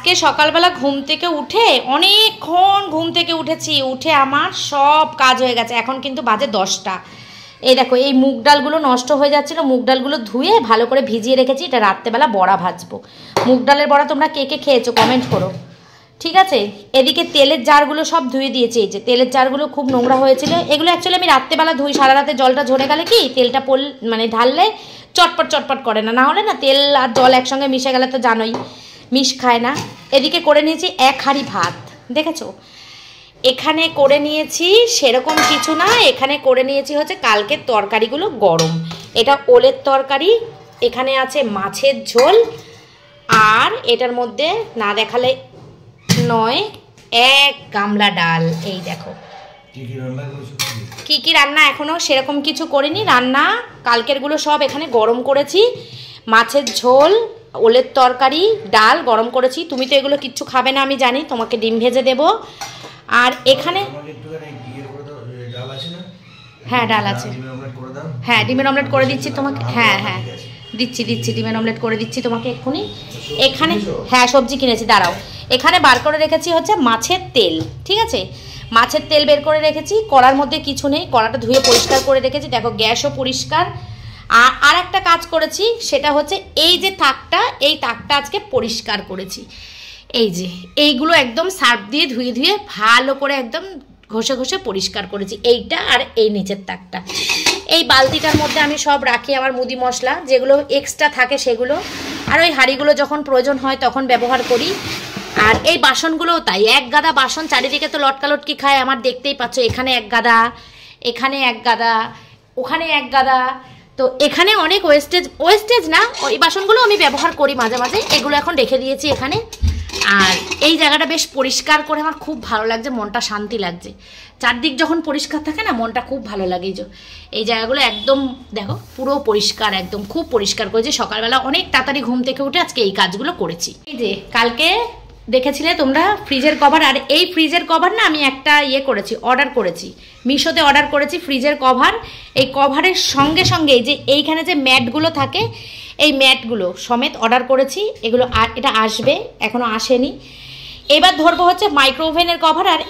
আজকে সকালবেলা ঘুম থেকে উঠে অনেকক্ষণ ঘুম থেকে উঠেছি, উঠে আমার সব কাজ হয়ে গেছে। এখন কিন্তু বাজে 10টা। এই দেখো এই মুগ ডালগুলো নষ্ট হয়ে যাচ্ছিলো, মুগ ডালগুলো ধুয়ে ভালো করে ভিজিয়ে রেখেছি। এটা রাত্রেবেলা বড়া ভাজবো। মুগ ডালের বড়া তোমরা কে কে খেয়েছো কমেন্ট করো, ঠিক আছে। এদিকে তেলের জারগুলো সব ধুয়ে দিয়েছি। এই যে তেলের জারগুলো খুব নোংরা হয়েছিল, এগুলো অ্যাকচুয়ালি আমি রাত্রেবেলা ধুই। সারা রাতে জলটা ঝরে গেলে কি তেলটা মানে ঢাললে চটপট চটপট করে না, না হলে না তেল আর জল একসঙ্গে মিশে গেলে তো জানোই মিশ খায় না। এদিকে করে নিয়েছি 1 হাঁড়ি ভাত, দেখেছো। এখানে করে নিয়েছি সেরকম কিছু না, এখানে করে নিয়েছি হচ্ছে কালকের তরকারিগুলো গরম। এটা ওলের তরকারি, এখানে আছে মাছের ঝোল, আর এটার মধ্যে না দেখালে নয় 1 গামলা ডাল। এই দেখো কি কি রান্না, এখনো সেরকম কিছু করিনি রান্না। কালকেরগুলো সব এখানে গরম করেছি। মাছের ঝোল, ওলের তরকারি, ডাল গরম করেছি। তুমি তো এগুলো কিচ্ছু খাবে না আমি জানি, তোমাকে ডিম ভেজে দেব। আর এখানে হ্যাঁ ডাল আছে, হ্যাঁ ডিমের অমলেট করে দিচ্ছি তোমাকে। হ্যাঁ হ্যাঁ দিচ্ছি ডিমের অমলেট করে দিচ্ছি তোমাকে এক্ষুনি। এখানে হ্যাঁ সবজি কিনেছি, দাঁড়াও। এখানে বার করে রেখেছি হচ্ছে মাছের তেল, ঠিক আছে। মাছের তেল বের করে রেখেছি। কড়ার মধ্যে কিছু নেই, কড়াটা ধুয়ে পরিষ্কার করে রেখেছি। দেখো গ্যাসও পরিষ্কার। আর একটা কাজ করেছি, সেটা হচ্ছে এই যে তাকটা, এই তাকটা আজকে পরিষ্কার করেছি। এই যে এইগুলো একদম সার্ফ দিয়ে ধুয়ে ধুয়ে ভালো করে একদম ঘষে ঘষে পরিষ্কার করেছি, এইটা আর এই নিচের তাকটা। এই বালতিটার মধ্যে আমি সব রাখি আমার মুদি মশলা, যেগুলো এক্সট্রা থাকে সেগুলো। আর ওই হাঁড়িগুলো যখন প্রয়োজন হয় তখন ব্যবহার করি। আর এই বাসনগুলোও তাই, 1 গাদা বাসন, চারিদিকে তো লটকালটকি খায় আমার, দেখতেই পাচ্ছ। এখানে 1 গাদা, এখানে 1 গাদা, ওখানে 1 গাদা। তো এখানে অনেক ওয়েস্টেজ না, ওই বাসনগুলো আমি ব্যবহার করি মাঝে মাঝে। এগুলো এখন রেখে দিয়েছি এখানে। আর এই জায়গাটা বেশ পরিষ্কার করে আমার খুব ভালো লাগছে, মনটা শান্তি লাগছে। চারদিক যখন পরিষ্কার থাকে না মনটা খুব ভালো লাগে। এই জায়গাগুলো একদম দেখো পুরো পরিষ্কার, একদম খুব পরিষ্কার করেছি। সকালবেলা অনেক তাড়াতাড়ি ঘুম থেকে উঠে আজকে এই কাজগুলো করেছি। এই যে কালকে দেখেছিলে তোমরা ফ্রিজের কভার, আর এই ফ্রিজের কভার না আমি একটা অর্ডার করেছি মিশোতে, অর্ডার করেছি ফ্রিজের কভার। এই কভারের সঙ্গে সঙ্গে এই যে এইখানে যে ম্যাটগুলো থাকে, এই ম্যাটগুলো সমেত অর্ডার করেছি। এটা আসবে, এখনো আসেনি। এবার ধরবো হচ্ছে মাইক্রো ওভেনের কভার, আর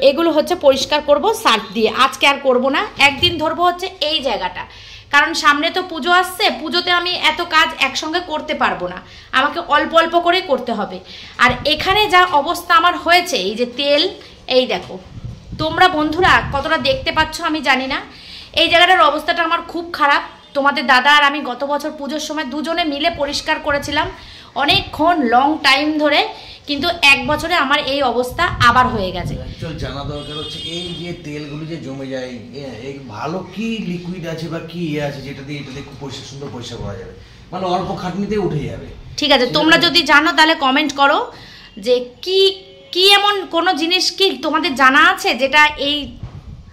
এগুলো হচ্ছে পরিষ্কার করব সার্ফ দিয়ে। আজকে আর করব না, একদিন ধরবো হচ্ছে এই জায়গাটা, কারণ সামনে তো পুজো আসছে। পুজোতে আমি এত কাজ একসঙ্গে করতে পারবো না, আমাকে অল্প অল্প করে করতে হবে। আর এখানে যা অবস্থা আমার হয়েছে, এই যে তেল, এই দেখো তোমরা বন্ধুরা কতটা দেখতে পাচ্ছ আমি জানি না। এই জায়গাটার অবস্থাটা আমার খুব খারাপ। তোমাদের দাদা আর আমি গত বছর পুজোর সময় দুজনে মিলে পরিষ্কার করেছিলাম অনেকক্ষণ, লং টাইম ধরে, কিন্তু 1 বছরে আমার এই অবস্থা আবার হয়ে গেছে। জানা দরকার হচ্ছে এই যে তেলগুলো যে জমে যায়, এই ভালো কি লিকুইড আছে বা কি আছে যেটা দিয়ে খুব সুন্দর পরিষ্কার করা যাবে, মানে অল্প খাটনিতে উঠে যাবে। ঠিক আছে, তোমরা যদি জানো তাহলে কমেন্ট করো যে কি এমন কোন জিনিস কি তোমাদের জানা আছে যেটা এই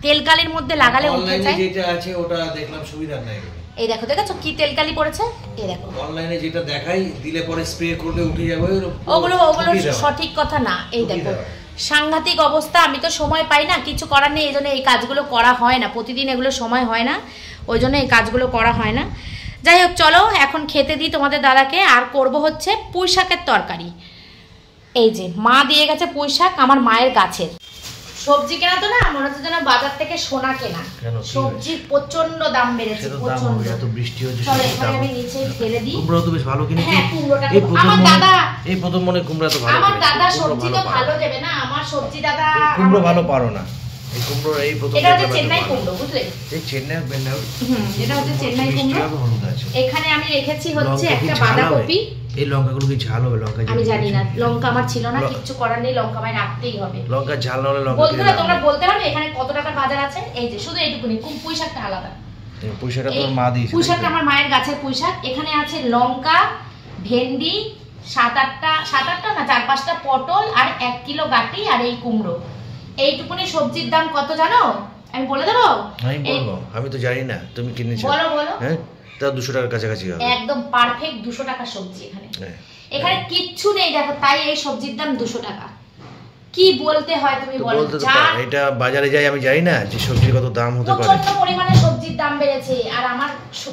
তেলকালির মধ্যে লাগালে উঠে যায়। যেটা আছে ওটা দেখলাম সুবিধা নাই। এই দেখো, দেখেছো কি তেলকালি পড়েছে। এই দেখো অনলাইনে যেটা দেখাই দিলে পরে স্প্রে করলে উঠে যাবে, ওগুলো সঠিক কথা না। এই দেখো সাংঘাতিক অবস্থা। আমি তো সময় পাই না, কিছু করার নেই, এই জন্য এই কাজগুলো করা হয় না। প্রতিদিন এগুলো সময় হয় না, ওই জন্য এই কাজগুলো করা হয় না। যাই হোক চলো এখন খেতে দিই তোমাদের দাদাকে। আর করব হচ্ছে পুঁই শাকের তরকারি। এই যে মা দিয়ে গেছে পুঁই শাক, আমার মায়ের গাছের। সবজি কেনা তো না মনে হচ্ছে যেন বাজার থেকে সোনা কেনা। সবজির প্রচন্ড দাম বেড়েছে, প্রচন্ড। এত বৃষ্টি হচ্ছে, চলো এখানে আমি নিচে ফেলে দিই। কুমড়া তো বেশ ভালো কিনেছি। হ্যাঁ কুমড়োটা আমার দাদা, এই প্রথম মনে কুমড়া তো ভালো। আমার দাদা সবজি তো ভালো দেবে না, আমার সবজি দাদা কুমড়ো ভালো পারো না। এই কুমড়ো এই প্রথম, এটা হচ্ছে চেন্নাই কুমড়ো, বুঝলে? এই চেন্নাই বেন্ডাল, এটা হচ্ছে চেন্নাই কুমড়ো। এখানে আমি রেখেছি হচ্ছে একটা বাঁধাকপি। এই লঙ্কাগুলো কি ঝাল হবে? লঙ্কা আমি জানি না, লঙ্কা আমার ছিল না, কিছু করার নেই, লঙ্কা আমায় রাখতেই হবে। লঙ্কা ঝাল না হলে লঙ্কা বন্ধুরা তোমরা বলতে পারবে এখানে কত টাকার বাজার আছে? এই যে শুধু এইটুকুনি, পুঁই শাকটা আলাদা। পুঁই শাকটা তোমার মা দিয়েছে। পুঁই শাকটা আমার মায়ের গাছের পুঁই শাক। এখানে আছে লঙ্কা, ভেন্ডি, 7-8টা না 4-5টা পটল, আর 1 কিলো গাটি, আর এই কুমড়ো। এইটুকুনি সবজির দাম কত জানো? আমি বলে দেবো? আমি বলবো, আমি তো জানি না, তুমি কিনেছো। বলো। হ্যাঁ তা 200 টাকার কাছাকাছি হবে। একদম পারফেক্ট 200 টাকার সবজি এখানে। এখানে কিচ্ছু নেই দেখো, তাই এই সবজির দাম 200 টাকা। কি বলতে হয় তুমি বলো? এটা বাজারে যাই আমি জানি না যে সবজির কত দাম হতে পারে। প্রচন্ড পরিমাণে সবজির দাম বেড়েছে, আর আমার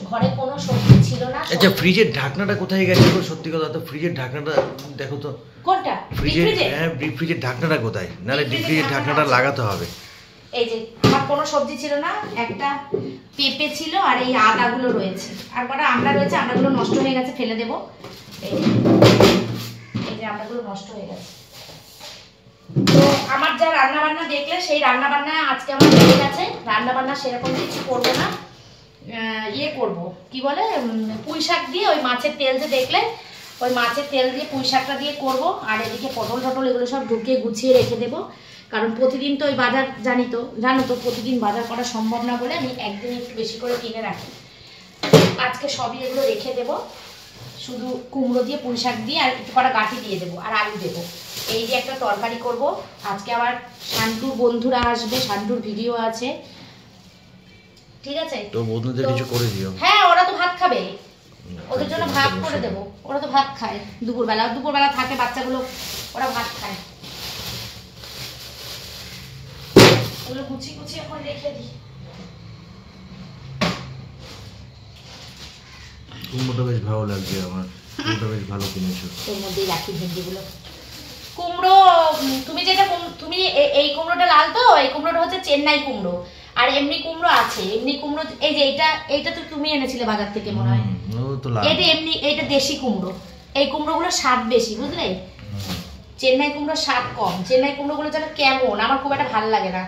ঘরে কোনো সবজি ছিল না। আচ্ছা ফ্রিজের ঢাকনাটা কোথায় গেছে গো? সত্যি কথা তো, ফ্রিজের ঢাকনাটা দেখো তো। কোনটা? হ্যাঁ ডিপ ফ্রিজের ঢাকনাটা কোথায়? নাহলে ডিপ ফ্রিজের ঢাকনাটা লাগাতে হবে। এই যে আমার কোনো সবজি ছিল না, একটা পেঁপে ছিল আর এই আদাগুলো রয়েছে, আর কটা আমড়া রয়েছে, আমড়াগুলো নষ্ট হয়ে গেছে, ফেলে দেবো। এই যে আমড়াগুলো নষ্ট হয়ে গেছে। তো আমার যা রান্না বান্না দেখলে সেই রান্না বান্না আজকে আমার হয়ে গেছে। রান্না বান্না সেরকম কিছু করবো না, ইয়ে করবো কি বলে পুঁই শাক দিয়ে, ওই মাছের তেল যে দেখলে ওই মাছের তেল দিয়ে পুঁই শাকটা দিয়ে করবো। আর এদিকে পটল টটল এগুলো সব ঢুকিয়ে গুছিয়ে রেখে দেবো, কারণ প্রতিদিন তো ওই বাজার জানো তো প্রতিদিন বাজার করা সম্ভব না বলে আমি একদিন একটু বেশি করে কিনে রাখি। আজকে সবই এগুলো রেখে দেবো, শুধু কুমড়ো দিয়ে পুঁই শাক দিয়ে আর একটু কটা গাঁটি দিয়ে দেবো আর আলু দেবো। এই যে একটা তরকারি করব। আজকে আবার শান্তুর বন্ধুরা আসবে, শান্তুর ভিডিও আছে, ঠিক আছে? তো বন্ধুদের কিছু করে দিও। হ্যাঁ ওরা তো ভাত খাবে, ওদের জন্য ভাত করে দেবো। ওরা তো ভাত খায় দুপুরবেলা থাকে বাচ্চাগুলো, ওরা ভাত খায়। ওগুলো কুচি এখন রেখে দিই। কুমড়োটা বেশ ভালো লাগছে আমার, কুমড়োটা বেশ ভালো কিনেছো। এর মধ্যেই রাখি ভেন্ডিগুলো। কুমড়ো তুমি যেটা তুমি এই কুমড়োটা লাল তো, এই কুমড়োটা হচ্ছে চেন্নাই কুমড়ো, আর এমনি কুমড়ো আছে। এমনি কুমড়ো এই যে এইটা তো তুমি এনেছিলে বাজার থেকে মনে হয়, এটা এমনি, এটা দেশি কুমড়ো। এই কুমড়োগুলো স্বাদ বেশি, বুঝলে? চেন্নাই কুমড়োর স্বাদ কম। চেন্নাই কুমড়োগুলো যেন কেমন, আমার খুব একটা ভালো লাগে না।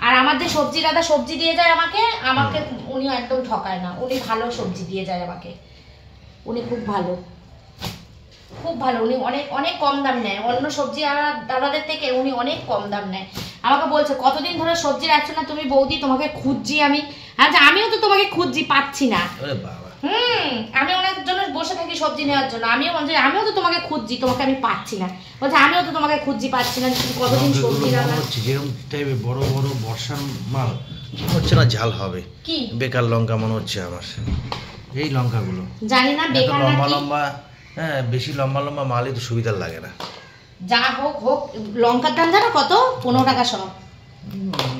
আর আমার যে সবজি দাদা সবজি দিয়ে যায় আমাকে উনি একদম ঠকায় না, উনি ভালো সবজি দিয়ে যায় আমাকে, উনি খুব ভালো উনি অনেক কম দাম নেয়। অন্য সবজি দাদাদের থেকে উনি অনেক কম দাম নেয়। আমাকে বলছে কতদিন ধরে সবজি রাখছো না তুমি বৌদি, তোমাকে খুঁজছি আমি। আচ্ছা আমিও তো তোমাকে খুঁজছি, পাচ্ছি না। আমি অনেক জন্য বসে থাকি সবজি নেওয়ার জন্য, আমিও তো তোমাকে খুঁজছি, তোমাকে আমি পাচ্ছি না। বলছে আমিও তো তোমাকে খুঁজছি, পাচ্ছি না। কতদিন সবজি রান্না যেরকম টাইপের বড় বড় বর্ষার মাল হচ্ছে না, ঝাল হবে কি বেকার লঙ্কা মনে হচ্ছে আমার। এই লঙ্কাগুলো জানি না বেকার লম্বা লম্বা, হ্যাঁ বেশি লম্বা লম্বা মালই তো সুবিধার লাগে না। যা হোক লঙ্কার দাম জানো কত? 15 টাকা সব।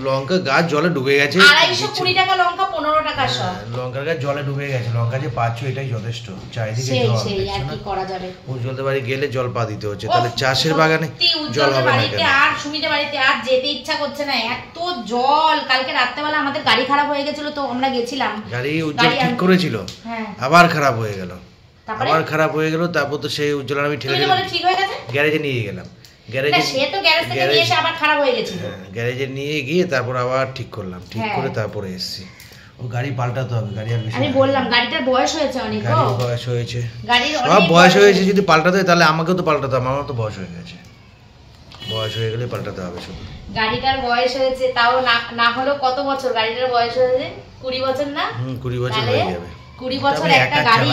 লঙ্কা গাছ জলে ডুবে গেছে, 220 টাকা লঙ্কা, 15 টাকা সব। লঙ্কার গাছ জলে ডুবে গেছে, লঙ্কা যে পাচ্ছ এটাই যথেষ্ট। চারিদিকে জল, সেই আর কি করা যাবে। উজ্জ্বলদের বাড়ি গেলে জল পা দিতে হচ্ছে, তাহলে চাষের বাগানে জল হবে না কেন? আর সুমিদের বাড়িতে আর যেতে ইচ্ছা করছে না, এত জল। কালকে রাত্রেবেলা আমাদের গাড়ি খারাপ হয়ে গেছিল, তো আমরা গেছিলাম, গাড়ি উজ্জ্বল ঠিক করেছিল, আবার খারাপ হয়ে গেল। তারপর তো সেই উজ্জ্বল আমি গ্যারেজে নিয়ে গেলাম, গ্যারেজে নিয়ে গিয়ে তারপর আবার ঠিক করলাম, ঠিক করে তারপরে এসেছি। ও গাড়ি পাল্টাতে হবে, গাড়ি আর বেশি আমি বললাম গাড়িটার বয়স হয়েছে অনেক, গাড়ির বয়স হয়েছে, সব বয়স হয়েছে। যদি পাল্টাতে হয় তাহলে আমাকেও তো পাল্টাতে হবে, আমার তো বয়স হয়ে গেছে। বয়স হয়ে গেলে পাল্টাতে হবে শুধু। গাড়িটার বয়স হয়েছে, তাও না হলো কত বছর? গাড়িটার বয়স হয়েছে 20 বছর না? 20 বছর হয়ে যাবে। 20 বছর একটা গাড়ি।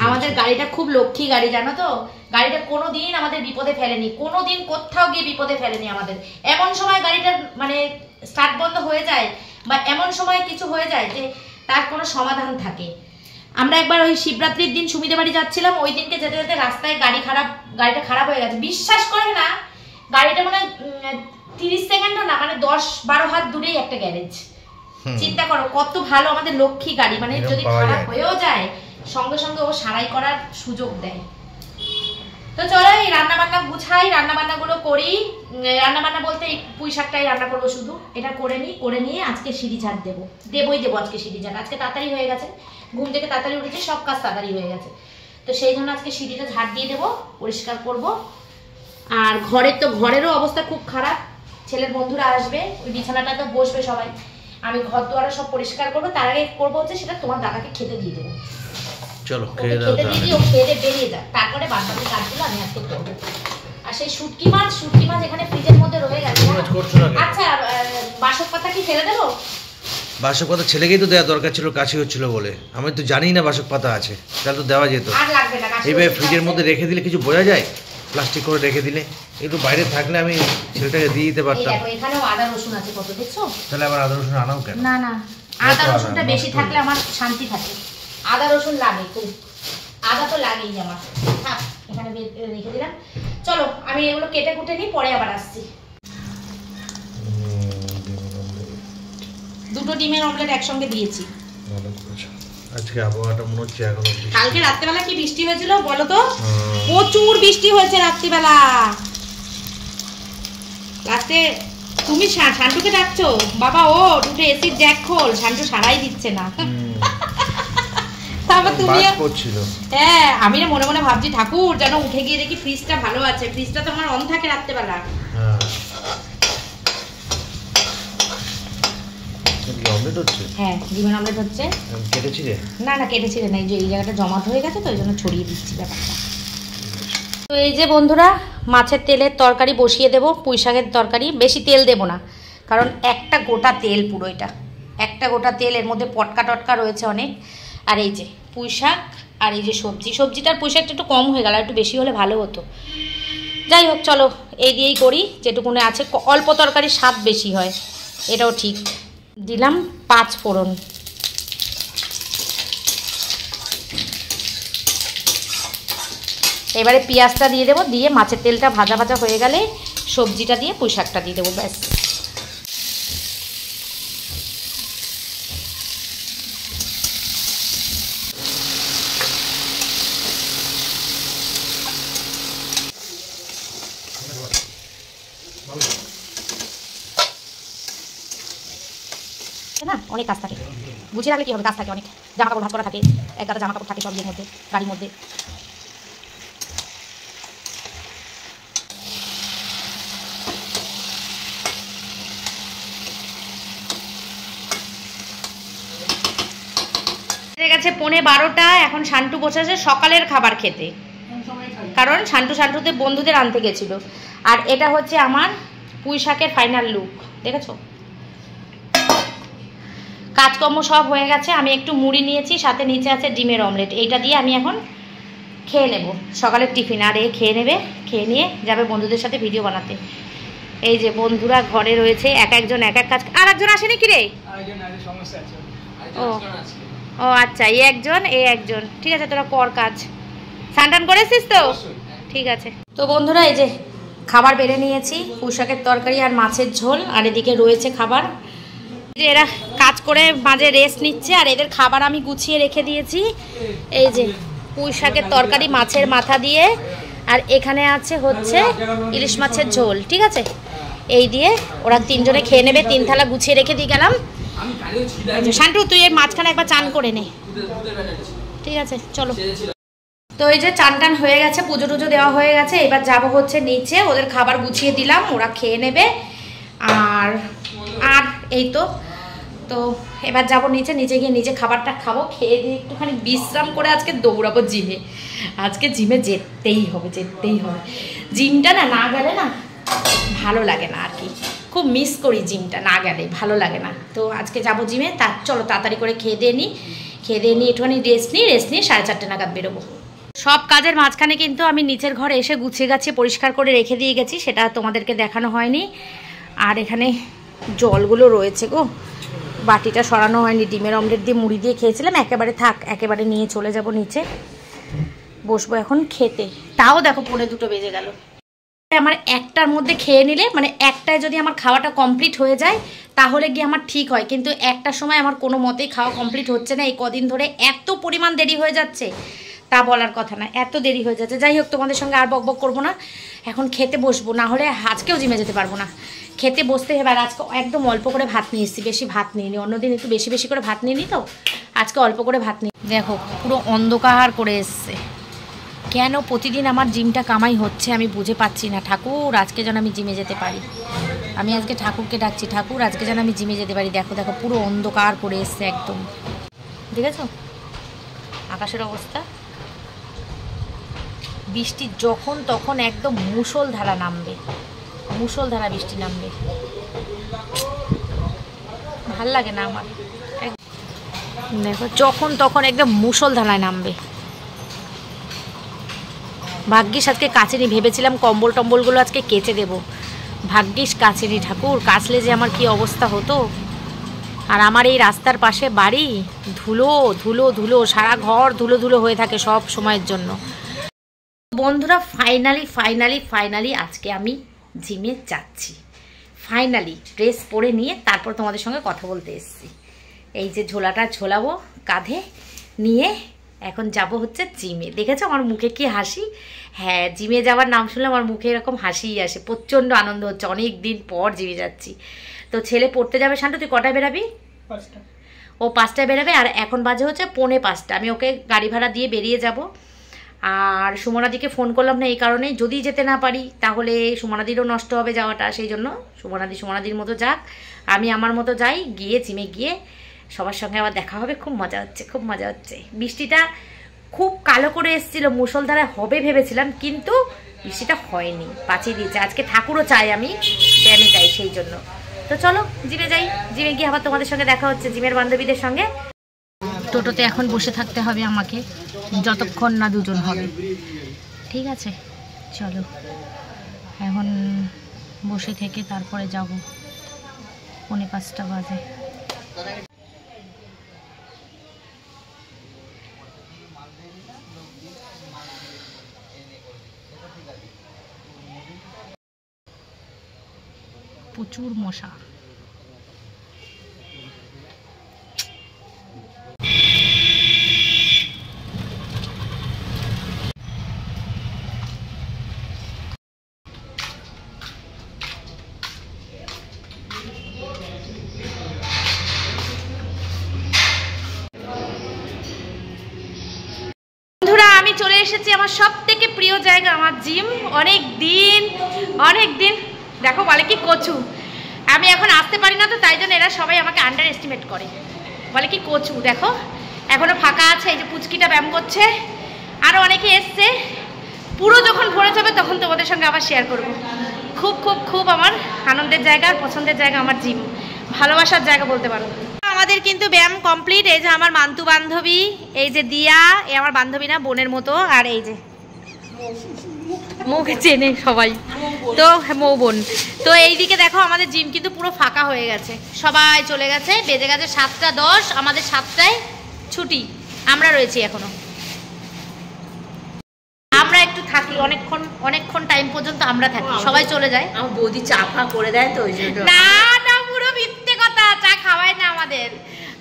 আমাদের গাড়িটা খুব লক্ষ্মী গাড়ি, জানো তো? গাড়িটা কোনোদিন আমাদের বিপদে ফেলেনি, কোনোদিন কোথাও গিয়ে বিপদে ফেলেনি আমাদের। এমন সময় গাড়িটার মানে স্টার্ট বন্ধ হয়ে যায় বা এমন সময় কিছু হয়ে যায় যে তার কোনো সমাধান থাকে। আমরা একবার ওই শিবরাত্রির দিন সুমিদের বাড়ি যাচ্ছিলাম, ওই দিনকে যেতে যেতে রাস্তায় গাড়িটা খারাপ হয়ে গেছে। বিশ্বাস করে না, গাড়িটা মানে 30 সেকেন্ডও না, মানে 10-12 হাত দূরেই একটা গ্যারেজ। চিন্তা করো কত ভালো আমাদের লক্ষ্মী গাড়ি, মানে যদি খারাপ হয়েও যায় সঙ্গে সঙ্গে ও সারাই করার সুযোগ দেয়। তো চলো এই রান্না বান্না গুছাই, রান্না বান্না গুলো করি। রান্না বান্না বলতে এই পুঁই শাকটাই রান্না করবো শুধু, এটা করে নিয়ে আজকে সিঁড়ি ঝাড় দেবো আজকে সিঁড়ি ঝাড়। আজকে তাড়াতাড়ি হয়ে গেছে, ঘুম থেকে তাড়াতাড়ি উঠেছি, সব কাজ তাড়াতাড়ি হয়ে গেছে, তো সেই জন্য আজকে সিঁড়িটা ঝাড় দিয়ে দেবো, পরিষ্কার করব। আর ঘরেরও অবস্থা খুব খারাপ, ছেলের বন্ধুরা আসবে, ওই বিছানাটা তো বসবে সবাই, আমি ঘর দুয়ারে সব পরিষ্কার করবো। তার আগে করবো হচ্ছে সেটা তোমার দাদাকে খেতে দিয়ে দেবো। চলো খেতে দিয়ে দিই, ও খেতে বেরিয়ে যাক, তারপরে বাকি কাজগুলো আমি আজকে করবো। আর সেই শুটকি মাছ এখানে ফ্রিজের মধ্যে রয়ে গেছে। আচ্ছা বাসক পাতা কি ফেলে দেবো? বাসক পাতা ছেলেকেই তো দেওয়া দরকার ছিল, কাশি হচ্ছিল বলে। আমি তো জানি না বাসক পাতা আছে, তাহলে তো দেওয়া যেত। আর লাগবে না, এইভাবে ফ্রিজের মধ্যে রেখে দিলে কিছু বোঝা যায়? প্লাস্টিক করে রেখে দিলে একটু বাইরে থাকলে আমি ছেলেটাকে দিয়ে দিতে পারতাম। এখানেও আদা রসুন আছে কত, দেখছো? তাহলে আবার আদা রসুন আনাও কেন? না আদা রসুনটা বেশি থাকলে আমার শান্তি থাকে। আদা রসুন লাগে খুব, আদা তো লাগেই আমার। এখানে রেখে দিলাম। চলো আমি আমি এগুলো কেটে কুটে নিই, পরে আবার আসছি। দুটো ডিমের অমলেট একসঙ্গে দিয়েছি। আজকে আবহাওয়াটা মনে হচ্ছে এখনো। কালকে রাত্রেবেলা কি বৃষ্টি হয়েছিল বলো তো? প্রচুর বৃষ্টি হয়েছে রাত্রিবেলা। রাতে তুমি শান্টুকে ডাকছো, বাবা ও উঠে এসির জ্যাক খোল, শান্টু সারাই দিচ্ছে না। তারপর তুমি হ্যাঁ, আমি না মনে মনে ভাবছি ঠাকুর যেন উঠে গিয়ে দেখি ফ্রিজটা ভালো আছে। ফ্রিজটা তো আমার অন থাকে রাত্রেবেলা। হ্যাঁ, ডিমের অমলেট হচ্ছে। না না, কেটেছি রে, নাই যে এই জায়গাটা জমাট হয়ে গেছে তো ওই জন্য ছড়িয়ে দিচ্ছি ব্যাপারটা। তো এই যে বন্ধুরা, মাছের তেলের তরকারি বসিয়ে দেবো, পুঁই শাকের তরকারি। বেশি তেল দেবো না, কারণ একটা গোটা তেল, পুরো এটা একটা গোটা তেল, এর মধ্যে পটকা টটকা রয়েছে অনেক। আর এই যে পুঁই শাক, আর এই যে সবজিটার পুঁই শাকটা একটু কম হয়ে গেল, একটু বেশি হলে ভালো হতো। যাই হোক, চলো এই দিয়েই করি, যেটুকুনে আছে। অল্প তরকারির স্বাদ বেশি হয়, এটাও ঠিক। দিলাম 5 ফোড়ন। এবারে পেঁয়াজটা দিয়ে দেবো, দিয়ে মাছের তেলটা ভাজা ভাজা হয়ে গেলে সবজিটা দিয়ে পুঁই শাকটা দিয়ে দেবো, ব্যাস। না অনেক কাজ থাকে, গুছিয়ে রাখলে কি হবে, কাজ থাকে অনেক। জামা কাপড় ভাঁজ করা থাকে, এক গাদা জামা কাপড় থাকে সব মধ্যে, গাড়ির মধ্যে। গেছে 11:15, এখন শান্টু বসেছে সকালের খাবার খেতে, কারণ শান্টুদের বন্ধুদের আনতে গেছিল। আর এটা হচ্ছে আমার পুঁই শাকের ফাইনাল লুক, দেখেছো? কাজকর্ম সব হয়ে গেছে। আমি একটু মুড়ি নিয়েছি, সাথে নিচে আছে ডিমের অমলেট। এইটা দিয়ে আমি এখন খেয়ে নেব সকালের টিফিন। আর এ খেয়ে নেবে, খেয়ে নিয়ে যাবে বন্ধুদের সাথে ভিডিও বানাতে। এই যে বন্ধুরা ঘরে রয়েছে, এক একজন এক এক কাজ। আর একজন আসেনি কি রে? ও আচ্ছা, এই একজন এই একজন, ঠিক আছে, তোরা কর কাজ। স্নান করেছিস তো? ঠিক আছে। তো বন্ধুরা, এই যে খাবার বেড়ে নিয়েছি, পুঁই শাকের তরকারি আর মাছের ঝোল। আর এদিকে রয়েছে খাবার। যে এরা কাজ করে মাঝে রেস্ট নিচ্ছে, আর এদের খাবার আমি গুছিয়ে রেখে দিয়েছি। এই যে পুঁই শাকের তরকারি মাছের মাথা দিয়ে, আর এখানে আছে হচ্ছে ইলিশ মাছের ঝোল, ঠিক আছে? এই দিয়ে ওরা 3 জনে খেয়ে নেবে। 3 থালা গুছিয়ে রেখে দিয়ে গেলাম। শান্টু তুই এর মাঝখানে একবার চান করে নে, ঠিক আছে? চলো। তো এই যে চান টান হয়ে গেছে, পুজো টুজো দেওয়া হয়ে গেছে। এবার যাবো হচ্ছে নিচে, ওদের খাবার গুছিয়ে দিলাম, ওরা খেয়ে নেবে। আর এই তো এবার যাবো নিচে গিয়ে নিজে খাবারটা খাবো, খেয়ে দিয়ে একটুখানি বিশ্রাম করে আজকে দৌড়াবো জিমে। আজকে জিমে যেতেই হবে। জিমটা না গেলে না ভালো লাগে না, আর কি খুব মিস করি জিমটা, না গেলে ভালো লাগে না। তো আজকে যাবো জিমে। চলো তাড়াতাড়ি করে খেয়ে দিয়ে নিই একটুখানি রেস্ট নিই 4:30 নাগাদ বেরোবো। সব কাজের মাঝখানে কিন্তু আমি নিচের ঘরে এসে গুছিয়ে গাছিয়ে পরিষ্কার করে রেখে দিয়ে গেছি, সেটা তোমাদেরকে দেখানো হয়নি। আর এখানে জলগুলো রয়েছে গো, বাটিটা সরানো হয়নি। ডিমের অমলেট দিয়ে মুড়ি দিয়ে খেয়েছিলাম, একেবারে নিয়ে চলে যাব নিচে, বসবো এখন খেতে। তাও দেখো 1:45 বেজে গেল। আমার একটার মধ্যে খেয়ে নিলে, মানে একটায় যদি আমার খাওয়াটা কমপ্লিট হয়ে যায় তাহলে গিয়ে আমার ঠিক হয়, কিন্তু একটার সময় আমার কোনো মতেই খাওয়া কমপ্লিট হচ্ছে না। এই কদিন ধরে এত পরিমাণ দেরি হয়ে যাচ্ছে, তা বলার কথা না, এত দেরি হয়ে যাচ্ছে। যাই হোক, তোমাদের সঙ্গে আর বকবক করবো না, এখন খেতে বসবো, না হলে আজকেও জিমে যেতে পারবো না। খেতে বসতে হবে। আর আজকে একদম অল্প করে ভাত নিয়ে এসেছি, বেশি ভাত নিইনি। অন্যদিন একটু বেশি করে ভাত নিই তো, আজকে অল্প করে ভাত নিই। দেখো পুরো অন্ধকার করে এসছে। কেন প্রতিদিন আমার জিমটা কামাই হচ্ছে আমি বুঝে পাচ্ছি না। ঠাকুর আজকে যেন আমি জিমে যেতে পারি। আমি আজকে ঠাকুরকে ডাকছি, ঠাকুর আজকে যেন আমি জিমে যেতে পারি। দেখো পুরো অন্ধকার করে এসছে একদম, দেখেছো আকাশের অবস্থা। বৃষ্টি যখন তখন একদম মুষলধারা বৃষ্টি নামবে। ভাল লাগে না আমার, দেখো যখন তখন একদম মুষলধারায় নামবে। ভাগ্যিস আজকে কাচেনি, ভেবেছিলাম কম্বল টম্বলগুলো আজকে কেচে দেব, ভাগ্যিস কাচেনি। ঠাকুর কাচলে যে আমার কি অবস্থা হতো। আর আমার এই রাস্তার পাশে বাড়ি, ধুলো সারা ঘর ধুলো হয়ে থাকে সব সময়ের জন্য। বন্ধুরা ফাইনালি আজকে আমি জিমে যাচ্ছি। ফাইনালি ড্রেস পরে নিয়ে তারপর তোমাদের সঙ্গে কথা বলতে এসেছি। এই যে ঝোলাটা ঝোলাবো কাঁধে নিয়ে এখন যাব হচ্ছে জিমে। দেখেছো আমার মুখে কি হাসি? হ্যাঁ, জিমে যাওয়ার নাম শুনলে আমার মুখে এরকম হাসিই আসে। প্রচণ্ড আনন্দ হচ্ছে, অনেক দিন পর জিমে যাচ্ছি। তো ছেলে পড়তে যাবে। শান্ত, তুই কটায় বেরাবি? 5টা। ও 5টায় বেরাবে, আর এখন বাজে হচ্ছে 4:45। আমি ওকে গাড়ি ভাড়া দিয়ে বেরিয়ে যাব। আর সুমনাদিকে ফোন করলাম না এই কারণে, যদি যেতে না পারি তাহলে সুমনাদিরও নষ্ট হবে যাওয়াটা, সেই জন্য সুমনাদির মতো যাক, আমি আমার মতো যাই। গিয়ে জিমে গিয়ে সবার সঙ্গে আবার দেখা হবে। খুব মজা হচ্ছে। বৃষ্টিটা খুব কালো করে এসেছিল, মুষলধারে হবে ভেবেছিলাম, কিন্তু বৃষ্টিটা হয়নি, বাঁচিয়ে দিয়েছে। আজকে ঠাকুরও চাই, আমি ড্যামে যাই, সেই জন্য। তো চলো জিমে যাই। জিমে গিয়ে আবার তোমাদের সঙ্গে দেখা হচ্ছে, জিমের বান্ধবীদের সঙ্গে। টোটোতে এখন বসে থাকতে হবে আমাকে, যতক্ষণ না দুজন হবে। ঠিক আছে, চলো এখন বসে থেকে তারপরে যাব। 4:45 বাজে। প্রচুর মশা। আমি চলে এসেছি আমার সব থেকে প্রিয় জায়গা, আমার জিম। অনেক দিন দেখো বলে কি কচু, আমি এখন আসতে পারি না, তো তাই জন্য এরা সবাই আমাকে আন্ডার এস্টিমেট করে, বলে কি কচু। দেখো এখনো ফাঁকা আছে, এই যে পুচকিটা ব্যায়াম করছে, আরও অনেকে এসছে। পুরো যখন ভরে যাবে তখন তোমাদের সঙ্গে আবার শেয়ার করব। খুব আমার আনন্দের জায়গা, পছন্দের জায়গা আমার জিম, ভালোবাসার জায়গা বলতে পারো। আমাদের কিন্তু ব্যায়াম কমপ্লিট। এই যে আমার মান্তু বান্ধবী, এই যে দিয়া, এই আমার বান্ধবী না, বোনের মতো, আর এই যে মুখে চেনে সবাই, তো মৌ বোন। তো এইদিকে দেখো আমাদের জিম কিন্তু পুরো ফাঁকা হয়ে গেছে, সবাই চলে গেছে। বেজে গেছে 7:10, আমাদের 7টায় ছুটি। আমরা রয়েছি এখনো, আমরা একটু থাকি অনেকক্ষণ টাইম পর্যন্ত আমরা থাকি, সবাই চলে যায়। আমার বৌদি চা ফা করে দেয় তো ওই জন্য। না পুরো মিথ্যে কথা, চা খাওয়ায় না আমাদের।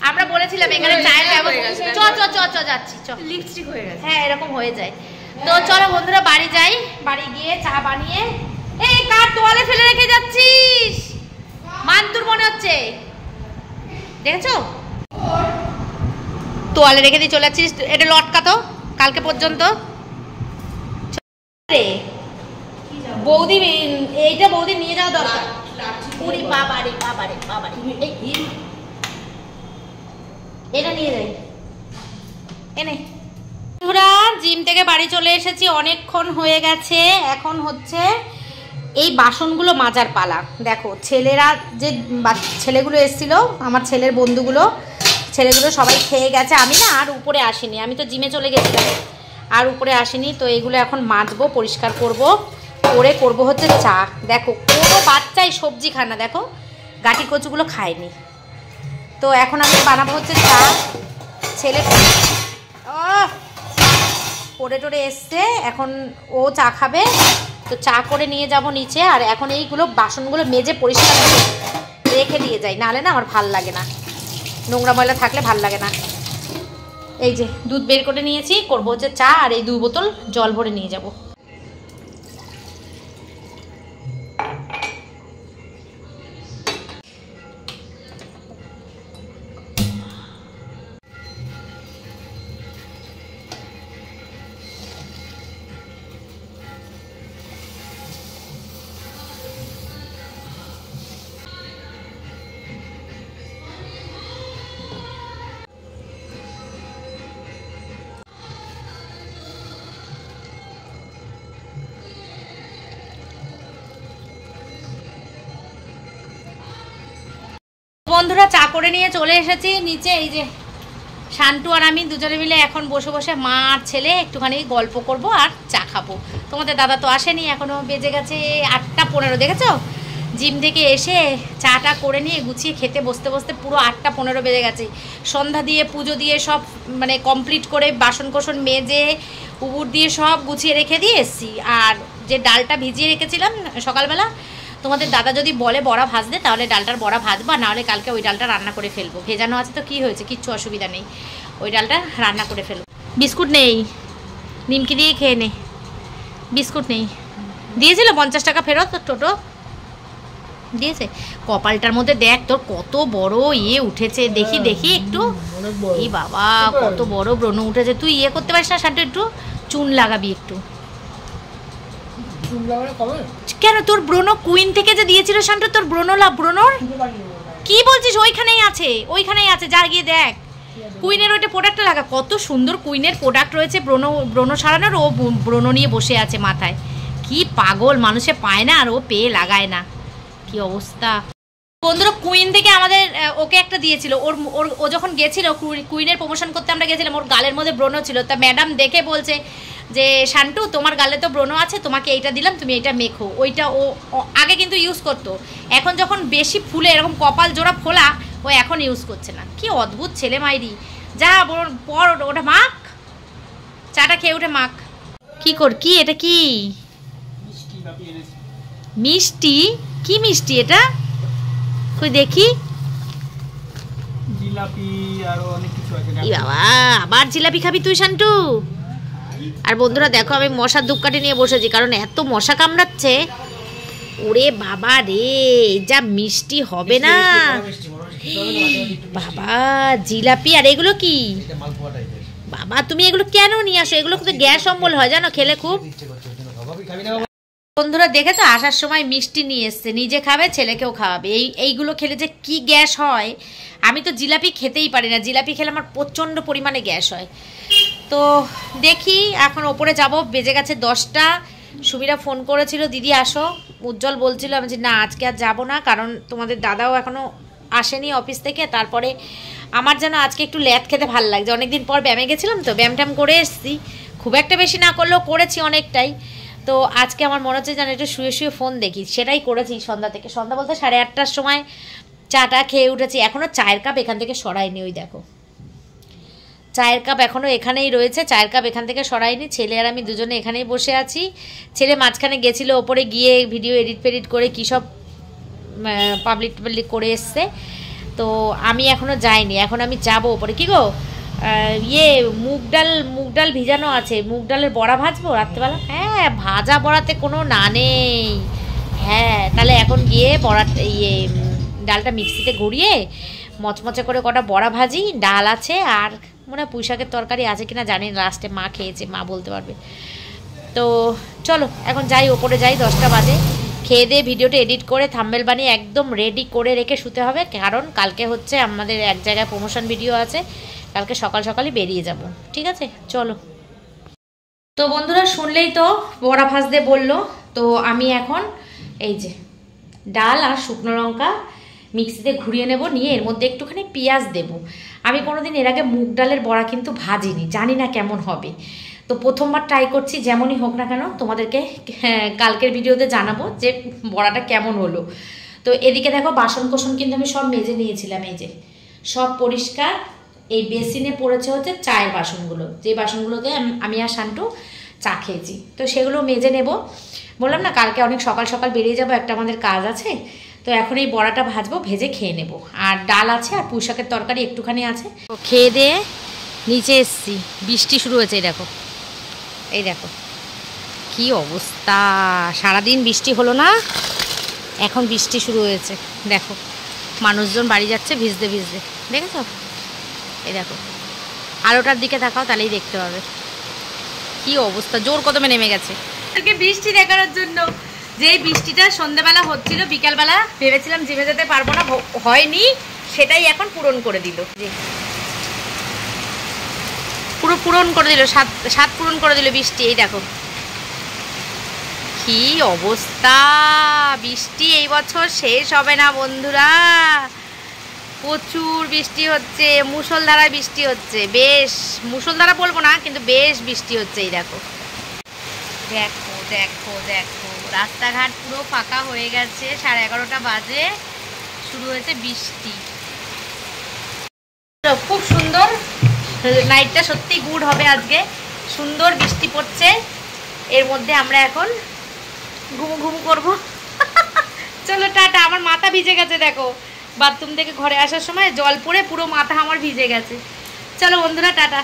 আমরা বলেছিলাম এখানে চায়ের ব্যবস্থা, চ যাচ্ছি, লিপস্টিক হয়ে গেছে। হ্যাঁ এরকম হয়ে যায়। তো চলো বন্ধুরা বাড়ি যাই, বাড়ি গিয়ে চা বানিয়ে। এই কার তোয়ালে ফেলে রেখে যাচ্ছিস? মান্তুর মনে হচ্ছে, দেখেছো তোয়ালে রেখে দিয়ে চলে যাচ্ছিস। এটা লটকা তো কালকে পর্যন্ত। বৌদি এইটা বৌদি নিয়ে যাওয়া দরকার। বাবারে এটা নিয়ে যাই, এনে। জিম থেকে বাড়ি চলে এসেছি, অনেকক্ষণ হয়ে গেছে। এখন হচ্ছে এই বাসনগুলো মাজার পালা। দেখো ছেলেরা যে ছেলেগুলো এসেছিল, আমার ছেলের বন্ধুগুলো, ছেলেগুলো সবাই খেয়ে গেছে। আমি না আর উপরে আসিনি, আমি তো জিমে চলে গেছিলাম, আর উপরে আসিনি। তো এগুলো এখন মাজবো, পরিষ্কার করব, করে করবো হচ্ছে চা। দেখো কোনো বাচ্চাই সবজি খায় না, দেখো গাটি কচুগুলো খায়নি। তো এখন আমি বানাবো হচ্ছে চা। ছেলে পড়ে টরে এসছে, এখন ও চা খাবে, তো চা করে নিয়ে যাব নিচে। আর এখন এইগুলো বাসনগুলো মেজে পরিষ্কার করে রেখে দিয়ে যাই, নাহলে না আমার ভাল লাগে না, নোংরা ময়লা থাকলে ভাল লাগে না। এই যে দুধ বের করে নিয়েছি, করবো হচ্ছে চা, আর এই 2 বোতল জল ভরে নিয়ে যাব। বন্ধুরা চা করে নিয়ে চলে এসেছি নিচে। এই যে শান্টু আর আমি দুজনে মিলে এখন বসে বসে মা আর ছেলে একটুখানি গল্প করব আর চা খাবো। তোমাদের দাদা তো আসেনি এখনো, বেজে গেছে 8টা 15। দেখেছো জিম থেকে এসে চাটা করে নিয়ে গুছিয়ে খেতে বসতে বসতে পুরো 8টা 15 বেজে গেছে। সন্ধ্যা দিয়ে পুজো দিয়ে সব মানে কমপ্লিট করে বাসন কোসন মেজে উবুর দিয়ে সব গুছিয়ে রেখে দিয়ে এসছি। আর যে ডালটা ভিজিয়ে রেখেছিলাম সকালবেলা, তোমাদের দাদা যদি বলে বড়া ভাজতে তাহলে ডালটার বড়া ভাজবা, নাহলে কালকে ওই ডালটা রান্না করে ফেলবো। ভেজানো আছে তো কি হয়েছে, কিচ্ছু অসুবিধা নেই, ওই ডালটা রান্না করে ফেলবো। বিস্কুট নেই, নিমকি দিয়ে খেয়ে নে। বিস্কুট নেই, দিয়েছিল 50 টাকা ফেরত, টোটো দিয়েছে। কপালটার মধ্যে দেখ তোর কত বড় ইয়ে উঠেছে, দেখি দেখি একটু। এই বাবা কত বড় ব্রণ উঠেছে। তুই ইয়ে করতে পারিস না শান্ত, একটু চুন লাগাবি একটু। কেন তোর ব্রণ কুইন থেকে যে দিয়েছিল শান্ত, তোর ব্রণর কি বলছিস? ওইখানেই আছে, ওইখানেই আছে, যা গিয়ে দেখ। কুইনের ওইটা প্রোডাক্টটা লাগা, কত সুন্দর কুইনের প্রোডাক্ট রয়েছে ব্রণ সারানোর। ও ব্রণ নিয়ে বসে আছে মাথায়। কি পাগল, মানুষে পায় না আর ও পেয়ে লাগায় না, কি অবস্থা। বন্ধুরা কুইন থেকে আমাদের ওকে একটা দিয়েছিল। ও যখন গেছিল কুইনের প্রমোশন করতে আমরা গেছিলাম, ওর গালের মধ্যে ব্রণ ছিল। তা ম্যাডাম দেখে বলছে যে শান্টু তোমার গালে তো ব্রণ আছে, তোমাকে এইটা দিলাম, তুমি এইটা মেখো। ওইটা ও আগে কিন্তু ইউজ করতো, এখন যখন বেশি ফুলে এরকম কপাল জোড়া ফোলা, ও এখন ইউজ করছে না। কি অদ্ভুত ছেলে মাইরি। যা পর ওটা মাখ, চাটা খেয়ে উঠে মাখ। কি এটা কি মিষ্টি? কি মিষ্টি এটা? কই দেখি। জিলাপি আর অনেক কিছু আছে। বাবা আবার জিলাপি খাবি তুই শান্টু? আর বন্ধুরা দেখো আমি মশার ধূপকাঠি নিয়ে বসেছি, কারণ এত মশা কামড়াচ্ছে। ওরে বাবা রে, যা মিষ্টি হবে না বাবা। জিলাপি আর এগুলো কি বাবা? তুমি এগুলো কেন নিয়ে আসো? এগুলো কিন্তু গ্যাস অম্বল হয় জানো খেলে খুব। বন্ধুরা দেখেছো আসার সময় মিষ্টি নিয়ে এসছে, নিজে খাবে ছেলেকেও খাওয়াবে। এইগুলো খেলে যে কি গ্যাস হয়। আমি তো জিলাপি খেতেই পারি না, জিলাপি খেলে আমার প্রচণ্ড পরিমাণে গ্যাস হয়। তো দেখি এখন ওপরে যাব, বেজে গেছে 10টা। সুমিরা ফোন করেছিল দিদি আসো, উজ্জ্বল বলছিল, আমি যে না আজকে আর যাবো না, কারণ তোমাদের দাদাও এখনও আসেনি অফিস থেকে। তারপরে আমার যেন আজকে একটু ল্যাদ খেতে ভালো লাগছে, অনেকদিন পর ব্যায়ামে গেছিলাম তো, ব্যায়াম ট্যাম করে এসেছি, খুব একটা বেশি না করলেও করেছি অনেকটাই। তো আজকে আমার মনে হচ্ছে যেন একটু শুয়ে শুয়ে ফোন দেখি, সেটাই করেছি সন্ধ্যা থেকে। সন্ধ্যা বলতে 8:30টার সময় চাটা খেয়ে উঠেছি। এখনও চায়ের কাপ এখান থেকে সরাইনি, ওই দেখো চায়ের কাপ এখনও এখানেই রয়েছে, চায়ের কাপ এখান থেকে সরাইনি। ছেলে আর আমি দুজনে এখানেই বসে আছি। ছেলে মাঝখানে গেছিলো ওপরে গিয়ে ভিডিও এডিট ফেডিট করে কী সব পাবলিক করে এসছে। তো আমি এখনও যাইনি, এখন আমি যাবো ওপরে। কী গো মুগ ডাল ভিজানো আছে, মুগ ডালের বড়া ভাজবো রাত্রেবেলা। হ্যাঁ ভাজা বড়াতে কোনো না নেই। হ্যাঁ তাহলে এখন গিয়ে ডালটা মিক্সিতে ঘুরিয়ে মচমচে করে কটা বড়া ভাজি। ডাল আছে আর মনে হয় পুঁই শাকের তরকারি আছে কিনা জানি, লাস্টে মা খেয়েছে, মা বলতে পারবে। তো চলো এখন যাই, ওপরে যাই, 10টা বাজে। খেয়ে দিয়ে ভিডিওটা এডিট করে থাম্বনেল বানিয়ে একদম রেডি করে রেখে শুতে হবে, কারণ কালকে হচ্ছে আমাদের এক জায়গায় প্রমোশন ভিডিও আছে, কালকে সকাল সকালই বেরিয়ে যাব। ঠিক আছে চলো। তো বন্ধুরা শুনলেই তো বড়া ভাজতে বললো। তো আমি এখন এই যে ডাল আর শুকনো লঙ্কা মিক্সিতে ঘুরিয়ে নেব, নিয়ে এর মধ্যে একটুখানি পেঁয়াজ দেব। আমি কোনোদিন এর আগে মুগ ডালের বড়া কিন্তু ভাজিনি, জানি না কেমন হবে। তো প্রথমবার ট্রাই করছি, যেমনই হোক না কেন তোমাদেরকে কালকের ভিডিওতে জানাবো যে বড়াটা কেমন হলো। তো এদিকে দেখো বাসন কোসন কিন্তু আমি সব মেজে নিয়েছিলাম, এই যে সব পরিষ্কার। এই বেসিনে পড়েছে হচ্ছে চায়ের বাসনগুলো, যে বাসনগুলোতে আমি আর শান্টু চা খেয়েছি। তো সেগুলো মেজে নেব। বললাম না কালকে অনেক সকাল সকাল বেরিয়ে যাব, একটা আমাদের কাজ আছে। তো এখন এই বড়াটা ভাজবো, ভেজে খেয়ে নেব। আর ডাল আছে আর পুঁই শাকের তরকারি একটুখানি আছে। তো খেয়ে দিয়ে নিচে এসছি, বৃষ্টি শুরু হয়েছে। এই দেখো কি অবস্থা, সারাদিন বৃষ্টি হলো না, এখন বৃষ্টি শুরু হয়েছে। দেখো মানুষজন বাড়ি যাচ্ছে ভিজতে ভিজতে, দেখেছ? এই দেখো আলোটার দিকে তাকাও তাহলেই দেখতে পাবে কি অবস্থা, জোর কদমে নেমে গেছে। বৃষ্টি দেখানোর জন্য যে বৃষ্টিটা সন্ধ্যাবেলা হচ্ছিল, বিকালবেলা ভেবেছিলাম জিমে যেতে পারবো না, হয়নি, সেটাই এখন পূরণ করে দিল। পুরো পূরণ করে দিল, সাত পূরণ করে দিল বৃষ্টি। এই দেখো কি অবস্থা, বৃষ্টি এই বছর শেষ হবে না বন্ধুরা, প্রচুর বৃষ্টি হচ্ছে, মুষলধারা বৃষ্টি হচ্ছে, বেশ মুষলধারা বলবো না কিন্তু বেশ বৃষ্টি হচ্ছে। এই দেখো দেখো দেখো দেখো রাস্তাঘাট পুরো ফাঁকা হয়ে গেছে, 11:30 বাজে, শুরু হয়েছে বৃষ্টি। খুব সুন্দর, নাইটটা সত্যি গুড হবে আজকে, সুন্দর বৃষ্টি পড়ছে। এর মধ্যে আমরা এখন ঘুমু ঘুমু করবো। চলো টাটা। আমার মাথা ভিজে গেছে, দেখো বাথরুম থেকে ঘরে আসার সময় জল পড়ে পুরো মাথা আমার ভিজে গেছে। চলো বন্ধুরা, টাটা।